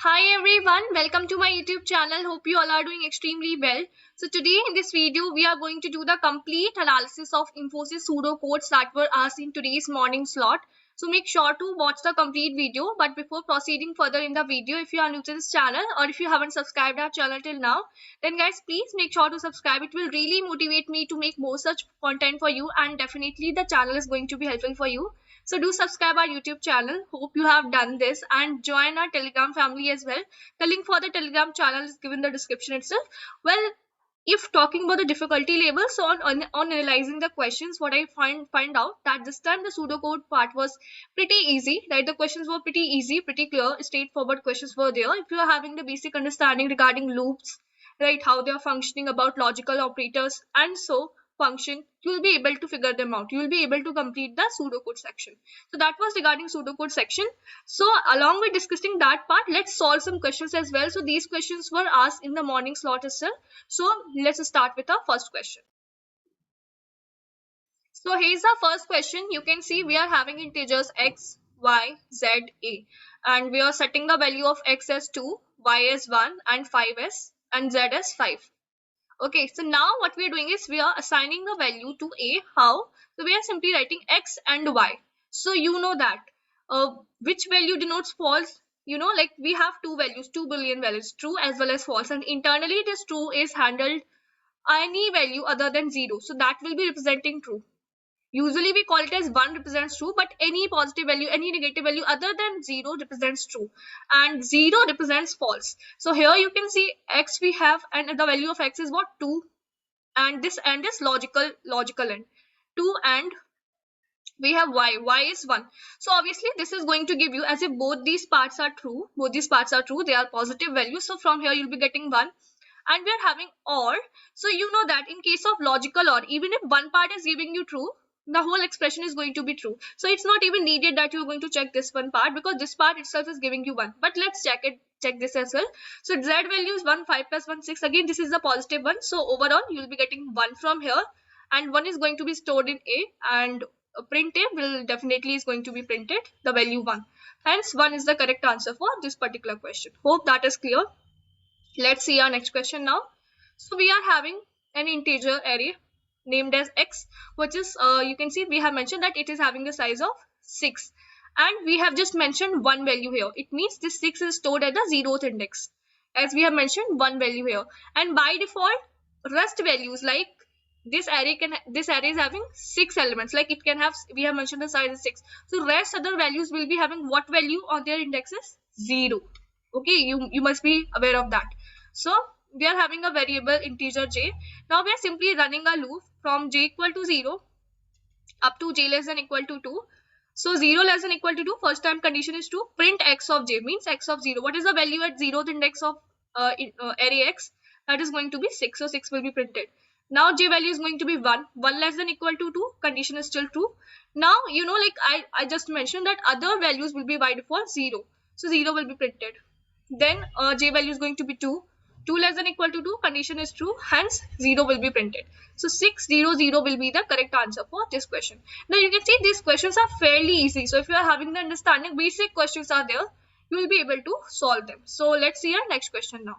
Hi everyone, welcome to my YouTube channel. Hope you all are doing extremely well. So today in this video, we are going to do the complete analysis of Infosys pseudocodes that were asked in today's morning slot. So make sure to watch the complete video. But before proceeding further in the video, if you are new to this channel or if you haven't subscribed our channel till now, then guys, please make sure to subscribe. It will really motivate me to make more such content for you, and definitely the channel is going to be helpful for you. So do subscribe our YouTube channel. Hope you have done this and join our Telegram family as well. The link for the Telegram channel is given in the description itself. Well, if talking about the difficulty level, so on analyzing the questions, what I find out that this time the pseudocode part was pretty easy, right? The questions were pretty easy, pretty clear, straightforward questions were there. If you are having the basic understanding regarding loops, right, how they are functioning, about logical operators, and so function, you will be able to figure them out. You will be able to complete the pseudocode section. So that was regarding pseudocode section. So along with discussing that part, let's solve some questions as well. So these questions were asked in the morning slot itself. So let's start with our first question. So here's our first question. You can see we are having integers x, y, z, a, and we are setting the value of x as 2, y as 1, and 5 as, and z as 5. Okay, so now what we are doing is we are assigning the value to a. How? So we are simply writing x and y. So you know that which value denotes false. You know, like we have two values, 2 billion values, true as well as false, and internally this true is handled any value other than 0. So that will be representing true. Usually we call it as 1 represents true, but any positive value, any negative value other than 0 represents true, and 0 represents false. So here you can see x we have, and the value of x is what? 2, and this end is logical end 2, and we have y is 1. So obviously this is going to give you, as if both these parts are true, they are positive values. So from here you'll be getting 1, and we are having or. So you know that in case of logical or, even if one part is giving you true, the whole expression is going to be true. So it's not even needed that you're going to check this one part, because this part itself is giving you 1. But let's check this as well. So z value is 1, 5 plus 1, 6. Again, this is the positive one. So overall you'll be getting 1 from here, and 1 is going to be stored in a, and printf will definitely is going to be printed the value 1. Hence 1 is the correct answer for this particular question. Hope that is clear. Let's see our next question now. So we are having an integer array named as x, which is you can see we have mentioned that it is having the size of 6, and we have just mentioned one value here. It means this 6 is stored at the 0th index, as we have mentioned one value here. And by default, rest values, like this array is having 6 elements, like it can have, we have mentioned the size is 6. So rest other values will be having what value on their indexes? 0. Okay, you must be aware of that. So we are having a variable integer j. Now we are simply running a loop from j equal to 0 up to j less than equal to 2. So 0 less than equal to 2, first time condition is true. Print x of j means x of 0. What is the value at 0th index of array x? That is going to be 6. So 6 will be printed. Now j value is going to be 1. 1 less than equal to 2, condition is still true. Now you know, like I just mentioned that other values will be by default 0. So 0 will be printed. Then j value is going to be 2. 2 less than equal to 2, condition is true, hence 0 will be printed. So 600 will be the correct answer for this question. Now you can see these questions are fairly easy. So if you are having the understanding, basic questions are there, you will be able to solve them. So let's see our next question now.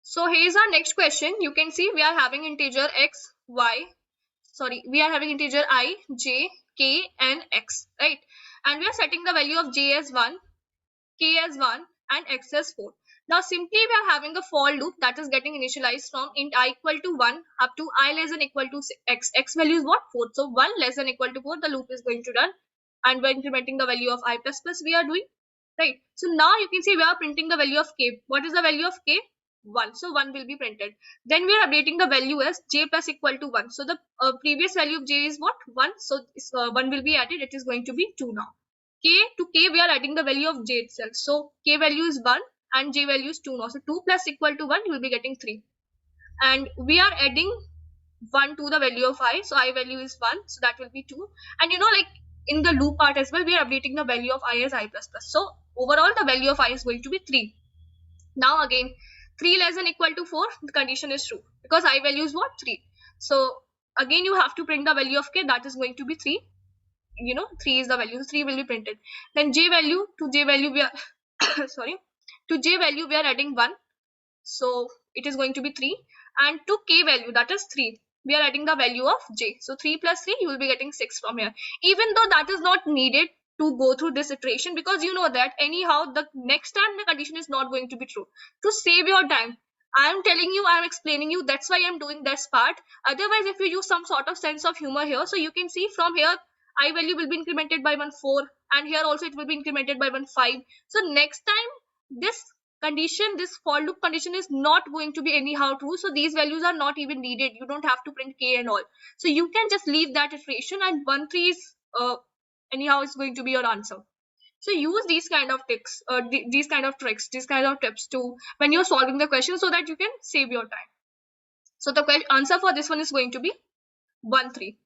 So here's our next question. You can see we are having integer x, y, we are having integer I, j, k, and x, right? And we are setting the value of j as 1, k as 1, and x as 4. Now simply we are having a for loop that is getting initialized from int I equal to 1 up to I less than equal to x. X value is what? 4. So 1 less than equal to 4, the loop is going to run, and we're incrementing the value of I plus plus we are doing, right? So now you can see we are printing the value of k. What is the value of k? 1. So 1 will be printed. Then we are updating the value as j plus equal to 1. So the previous value of j is what? 1. So 1 will be added. It is going to be 2 now. To k we are adding the value of j itself. So k value is 1 and j value is 2 now. So 2 plus equal to 1, you will be getting 3. And we are adding 1 to the value of I. So I value is 1. So that will be 2. And you know, like in the loop part as well, we are updating the value of I as I plus plus. So overall the value of I is going to be 3. Now again, 3 less than equal to 4, the condition is true, because I value is what? 3. So again you have to print the value of k, that is going to be 3. You know, 3 is the value, so 3 will be printed. Then j value, to j value we are sorry, to j value we are adding 1, so it is going to be 3, and to k value, that is 3, we are adding the value of j, so 3 plus 3 you will be getting 6 from here, even though that is not needed to go through this iteration, because you know that anyhow the next time the condition is not going to be true. To save your time, I am telling you, I am explaining you, that's why I am doing this part. Otherwise, if you use some sort of sense of humor here, so you can see from here I value will be incremented by 1 4, and here also it will be incremented by 1 5. So next time this condition, this for loop condition is not going to be anyhow true, so these values are not even needed, you don't have to print k and all, so you can just leave that iteration, and 1 3 is anyhow is going to be your answer. So use these kind of tricks, these kind of tricks, these kind of tips to when you're solving the question, so that you can save your time. So the answer for this one is going to be 1 3,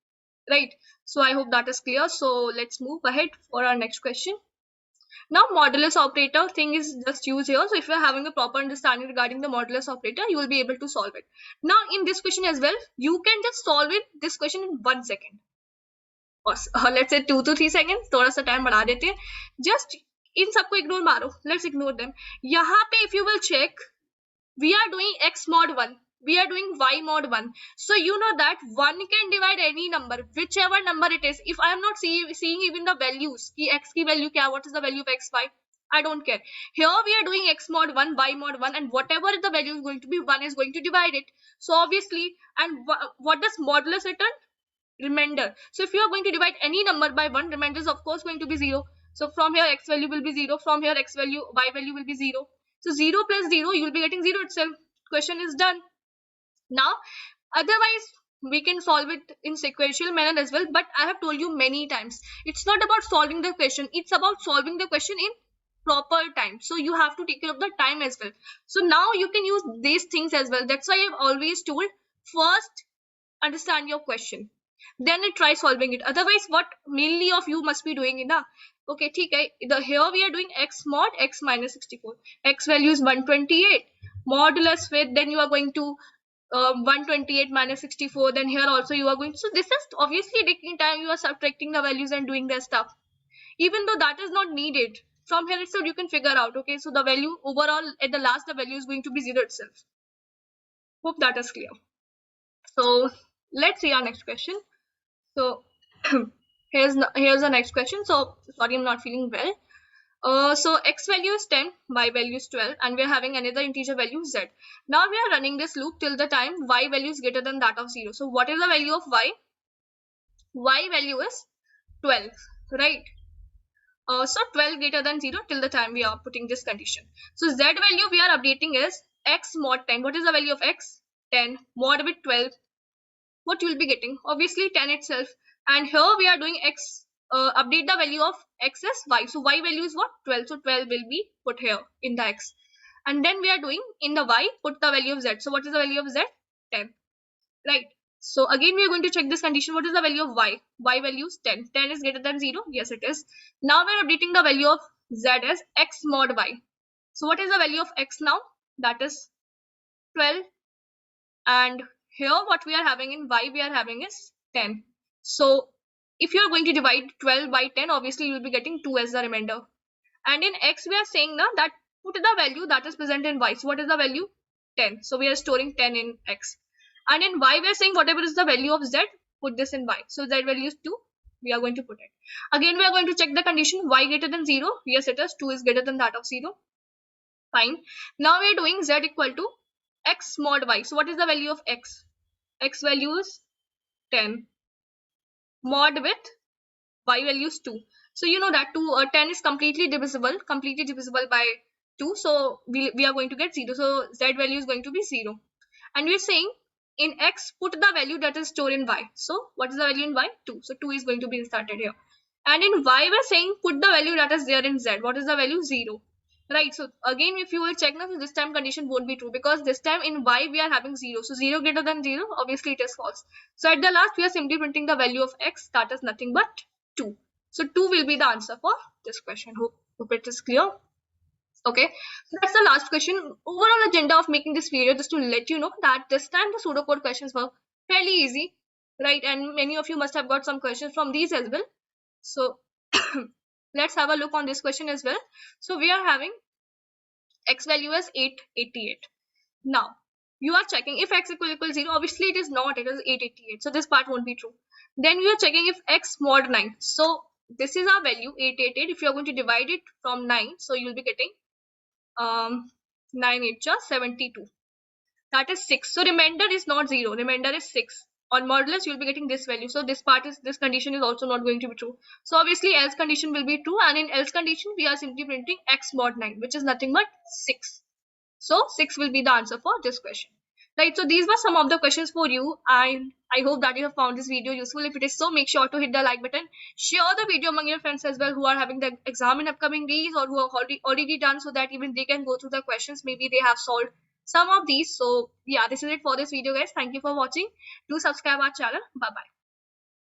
right? So I hope that is clear. So let's move ahead for our next question. Now modulus operator thing is just used here. So if you're having a proper understanding regarding the modulus operator, you will be able to solve it. Now in this question as well, you can just solve it, this question, in 1 second. Or let's say 2 to 3 seconds. थोड़ा सा time बढ़ा देते हैं. Just इन सबको ignore मारो. Let's ignore them. यहाँ पे if you will check, we are doing x mod 1. We are doing y mod 1. So you know that 1 can divide any number, whichever number it is. If I am not seeing even the values, ki x ki value kya, what is the value of x, y, I don't care. Here we are doing x mod 1, y mod 1, and whatever the value is going to be, 1 is going to divide it. So obviously, and what does modulus return? Remainder. So if you are going to divide any number by 1, remainder is of course going to be 0. So from here x value will be 0, from here x value, y value will be 0. So 0 plus 0, you will be getting 0 itself. Question is done. Now, otherwise, we can solve it in sequential manner as well, but I have told you many times, it's not about solving the question, it's about solving the question in proper time. So you have to take care of the time as well. So now you can use these things as well. That's why I've always told, first understand your question, then try solving it. Otherwise, what mainly of you must be doing in okay, okay, here we are doing x mod x minus 64. X value is 128. Modulus with, then you are going to 128 minus 64. Then here also you are going. So this is obviously taking time. You are subtracting the values and doing the stuff. Even though that is not needed, from here itself you can figure out. Okay, so the value overall at the last, the value is going to be 0 itself. Hope that is clear. So let's see our next question. So here's the next question. So sorry, I'm not feeling well. So x value is 10, y value is 12, and we are having another integer value z. Now we are running this loop till the time y value is greater than that of 0. So what is the value of y? Y value is 12, right? So 12 greater than 0 till the time we are putting this condition. So z value we are updating is x mod 10. What is the value of x? 10 mod with 12. What you will be getting? Obviously 10 itself. And here we are doing x, update the value of x as y. So y value is what? 12. So 12 will be put here in the x. And then we are doing in the y, put the value of z. So what is the value of z? 10. Right. So again we are going to check this condition. What is the value of y? Y value is 10. 10 is greater than 0. Yes, it is. Now we are updating the value of z as x mod y. So what is the value of x now? That is 12. And here what we are having in y, we are having is 10. So if you are going to divide 12 by 10, obviously you will be getting 2 as the remainder. And in x we are saying now that put the value that is present in y. So what is the value? 10. So we are storing 10 in x. And in y we are saying whatever is the value of z, put this in y. So z value is 2. We are going to put it. Again we are going to check the condition y greater than 0. Yes, it is. 2 is greater than that of 0. Fine. Now we are doing z equal to x mod y. So what is the value of x? X value is 10. Mod with y value is 2. So you know that 10 is completely divisible by 2. So we are going to get 0. So z value is going to be 0. And we are saying in x put the value that is stored in y. So what is the value in y? 2. So 2 is going to be inserted here. And in y we are saying put the value that is there in z. What is the value? 0. Right. So again if you will check now, so this time condition won't be true, because this time in y we are having 0. So 0 greater than 0, obviously it is false. So at the last we are simply printing the value of x, that is nothing but 2. So 2 will be the answer for this question. Hope it is clear. Okay, so that's the last question. Overall agenda of making this video, just to let you know that this time the pseudocode questions were fairly easy, right? And many of you must have got some questions from these as well. So let's have a look on this question as well. So we are having X value is 888. Now, you are checking if x equal 0. Obviously, it is not. It is 888. So, this part won't be true. Then you are checking if x mod 9. So, this is our value 888. If you are going to divide it from 9, so you will be getting 9 8 72. That is 6. So, remainder is not 0. Remainder is 6. On modulus, you will be getting this value. So, this condition is also not going to be true. So, obviously, else condition will be true. And in else condition, we are simply printing x mod 9, which is nothing but 6. So 6 will be the answer for this question. Right, so these were some of the questions for you. I hope that you have found this video useful. If it is so, make sure to hit the like button. Share the video among your friends as well who are having the exam in upcoming days or who are already done, so that even they can go through the questions. Maybe they have solved some of these. So yeah, this is it for this video, guys. Thank you for watching. Do subscribe our channel. Bye bye.